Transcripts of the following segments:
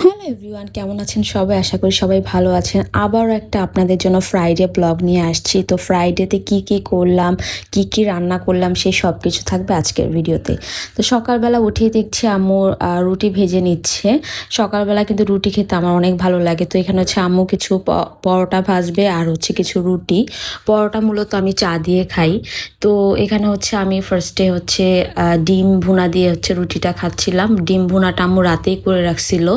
Hello everyone, কেমন আছেন সবাই? আশা করি সবাই ভালো আছেন। আবারও একটা আপনাদের জন্য ফ্রাইডে ব্লগ নিয়ে আসছি। তো ফ্রাইডেতে কি করলাম, কি রান্না করলাম সেই সব কিছু থাকবে আজকের ভিডিওতে। তো সকালবেলা উঠেই দেখছি আম্মু রুটি ভেজে নিচ্ছে। সকালবেলা কিন্তু রুটি খেতে আমার অনেক ভালো লাগে। তো এখানে হচ্ছে আম্মু কিছু পরোটা ভাজবে আর হচ্ছে কিছু রুটি। পরোটা মূলত আমি চা দিয়ে খাই। তো এখানে হচ্ছে আমি ফার্স্টে হচ্ছে ডিম ভুনা দিয়ে হচ্ছে রুটিটা খাচ্ছিলাম। ডিম ভুনাটা আম্মু রাতেই করে রাখছিল।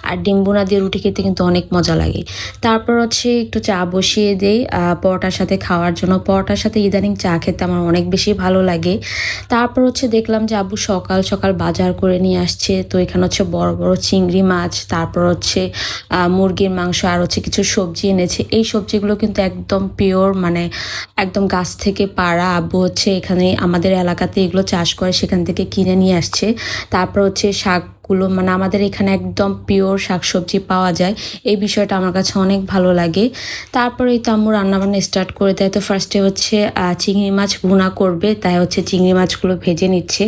আর ডিম ভুনা দিয়ে রুটি খেতে কিন্তু অনেক মজা লাগে। তারপর হচ্ছে একটু চা বসিয়ে দেই পরোটার সাথে খাওয়ার জন্য। পরোটার সাথে ইদানিং চা খেতে আমার অনেক বেশি ভালো লাগে। তারপর হচ্ছে দেখলাম যে আব্বু সকাল সকাল বাজার করে নিয়ে আসছে। তো এখানে হচ্ছে বড় বড় চিংড়ি মাছ, তারপর হচ্ছে মুরগির মাংস আর হচ্ছে কিছু সবজি এনেছে। এই সবজিগুলো কিন্তু একদম পিওর, মানে একদম গাছ থেকে পাড়া। আব্বু হচ্ছে এখানে আমাদের এলাকাতে এগুলো চাষ করে, সেখান থেকে কিনে নিয়ে আসছে। তারপর হচ্ছে শাকগুলো, মানে আমাদের এখানে একদম পিওর শাকসবজি পাওয়া যায়। এই বিষয়টা আমার কাছে অনেক ভালো লাগে। তারপরে এই তো আম্মু রান্নাবান্না স্টার্ট করে দেয়। তো ফার্স্টে হচ্ছে চিংড়ি মাছ ভুনা করবে, তাই হচ্ছে চিংড়ি মাছগুলো ভেজে নিচ্ছে।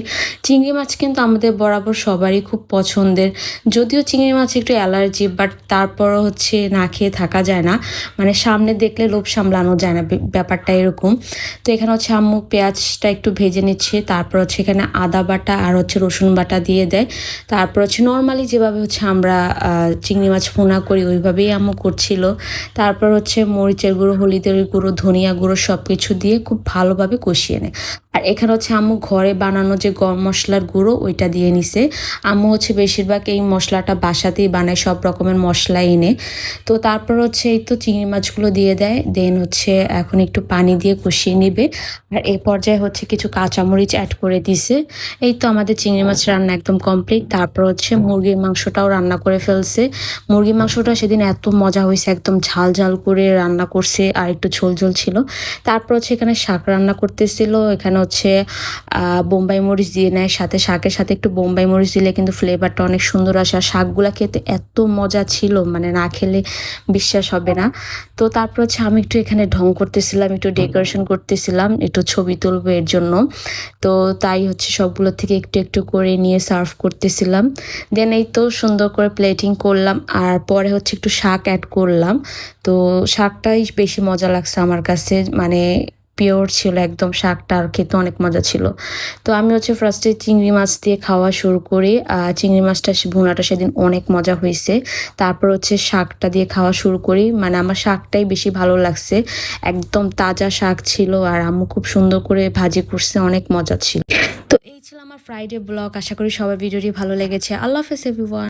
চিংড়ি মাছ কিন্তু আমাদের বরাবর সবারই খুব পছন্দের। যদিও চিংড়ি মাছ একটু অ্যালার্জি, বাট তারপরও হচ্ছে না খেয়ে থাকা যায় না। মানে সামনে দেখলে লোভ সামলানো যায় না, ব্যাপারটা এরকম। তো এখানে হচ্ছে আম্মু পেঁয়াজটা একটু ভেজে নিচ্ছে। তারপর হচ্ছে এখানে আদা বাটা আর হচ্ছে রসুন বাটা দিয়ে দেয়। তারপর হচ্ছে নর্মালি যেভাবে হচ্ছে আমরা চিংড়ি মাছ ভুনা করি ওইভাবেই আম্মু করছিল। তারপর হচ্ছে মরিচের গুঁড়ো, হলুদের গুঁড়ো, ধনিয়া গুঁড়ো সব কিছু দিয়ে খুব ভালোভাবে কষিয়ে নেয়। আর এখানে হচ্ছে আম্মু ঘরে বানানো যে গরম মশলার গুঁড়ো ওইটা দিয়ে নিছে। আম্মু হচ্ছে বেশিরভাগ এই মশলাটা বাসাতেই বানায়, সব রকমের মশলা এনে। তো তারপর হচ্ছে এই তো চিংড়ি মাছগুলো দিয়ে দেয়। দেন হচ্ছে এখন একটু পানি দিয়ে কষিয়ে নিবে। আর এই পর্যায়ে হচ্ছে কিছু কাঁচামরিচ অ্যাড করে দিছে। এই তো আমাদের চিংড়ি মাছ রান্না একদম কমপ্লিট। তারপর হচ্ছে মুরগির মাংসটাও রান্না করে ফেলছে। মুরগির মাংসটা সেদিন এত মজা হয়েছে, একদম ঝাল ঝাল করে রান্না করছে আর একটু ঝোল ঝোল ছিল। তারপর হচ্ছে এখানে শাক রান্না করতেছিল। এখানে হচ্ছে বোম্বাই মরিচ দিয়ে নেয় সাথে, শাকের সাথে একটু বোম্বাই মরিচ দিলে কিন্তু ফ্লেভারটা অনেক সুন্দর আসে। আর শাকগুলা খেতে এত মজা ছিল, মানে না খেলে বিশ্বাস হবে না। তো তারপর হচ্ছে আমি একটু এখানে ঢং করতেছিলাম, একটু ডেকোরেশন করতেছিলাম, একটু ছবি তুলবো এর জন্য। তো তাই হচ্ছে সবগুলো থেকে একটু একটু করে নিয়ে সার্ভ করতেছিলাম। দেন এই তো সুন্দর করে প্লেটিং করলাম। আর পরে হচ্ছে একটু শাক অ্যাড করলাম। তো শাকটাই বেশি মজা লাগছে আমার কাছে, মানে পিওর ছিল একদম শাকটা, আর খেতে অনেক মজা ছিল। তো আমি হচ্ছে ফার্স্টে চিংড়ি মাছ দিয়ে খাওয়া শুরু করি। চিংড়ি মাছটা ভুনাটা সেদিন অনেক মজা হয়েছে। তারপর হচ্ছে শাকটা দিয়ে খাওয়া শুরু করি। মানে আমার শাকটাই বেশি ভালো লাগছে, একদম তাজা শাক ছিল আর আম্মু খুব সুন্দর করে ভাজি করছে, অনেক মজা ছিল। তো এই ছিল আমার ফ্রাইডে ব্লগ। আশা করি সবার ভিডিওটি ভালো লেগেছে। আল্লাহ হাফেজ এভরিওয়ান।